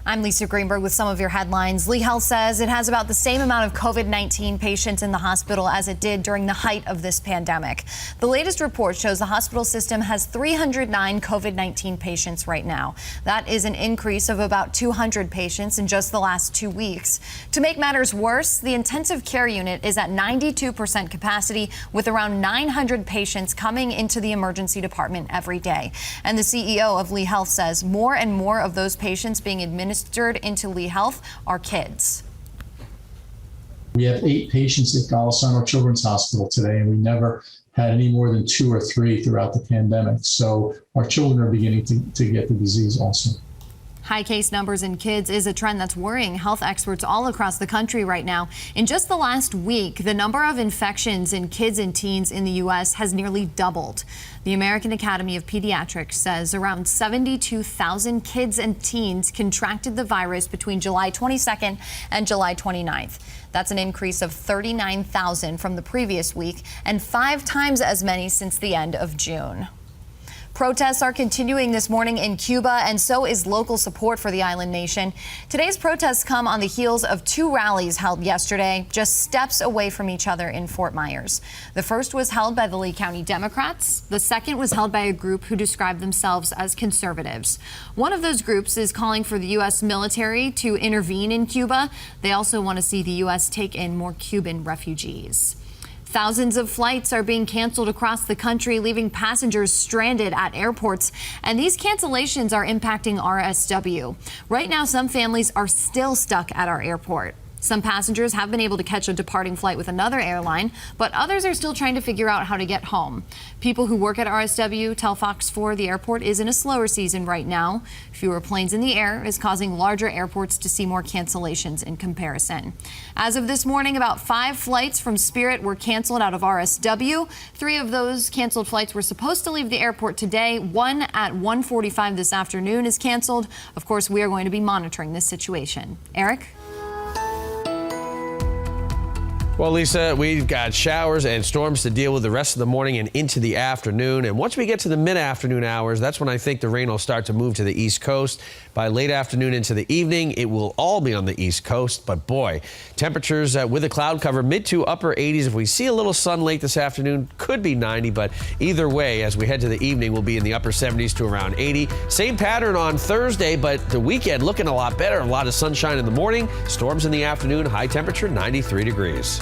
I'm Lisa Greenberg with some of your headlines. Lee Health says it has about the same amount of COVID-19 patients in the hospital as it did during the height of this pandemic. The latest report shows the hospital system has 309 COVID-19 patients right now. That is an increase of about 200 patients in just the last 2 weeks. To make matters worse, the intensive care unit is at 92% capacity with around 900 patients coming into the emergency department every day. And the CEO of Lee Health says more and more of those patients being administered into Lee Health are kids. We have 8 patients at Golisano Children's Hospital today, and we never had any more than 2 or 3 throughout the pandemic. So our children are beginning to get the disease also. High case numbers in kids is a trend that's worrying health experts all across the country right now. In just the last week, the number of infections in kids and teens in the U.S. has nearly doubled. The American Academy of Pediatrics says around 72,000 kids and teens contracted the virus between July 22nd and July 29th. That's an increase of 39,000 from the previous week and 5 times as many since the end of June. Protests are continuing this morning in Cuba, and so is local support for the island nation. Today's protests come on the heels of 2 rallies held yesterday, just steps away from each other in Fort Myers. The first was held by the Lee County Democrats. The second was held by a group who describe themselves as conservatives. One of those groups is calling for the U.S. military to intervene in Cuba. They also want to see the U.S. take in more Cuban refugees. Thousands of flights are being canceled across the country, leaving passengers stranded at airports. And these cancellations are impacting RSW. Right now, some families are still stuck at our airport. Some passengers have been able to catch a departing flight with another airline, but others are still trying to figure out how to get home. People who work at RSW tell Fox 4 the airport is in a slower season right now. Fewer planes in the air is causing larger airports to see more cancellations in comparison. As of this morning, about 5 flights from Spirit were canceled out of RSW. 3 of those canceled flights were supposed to leave the airport today. One at 1:45 this afternoon is canceled. Of course, we are going to be monitoring this situation. Eric? Well, Lisa, we've got showers and storms to deal with the rest of the morning and into the afternoon. And once we get to the mid-afternoon hours, that's when I think the rain will start to move to the East Coast. By late afternoon into the evening, it will all be on the East Coast. But boy, temperatures with a cloud cover, mid to upper 80s. If we see a little sun late this afternoon, could be 90. But either way, as we head to the evening, we'll be in the upper 70s to around 80. Same pattern on Thursday, but the weekend looking a lot better. A lot of sunshine in the morning, storms in the afternoon, high temperature 93 degrees.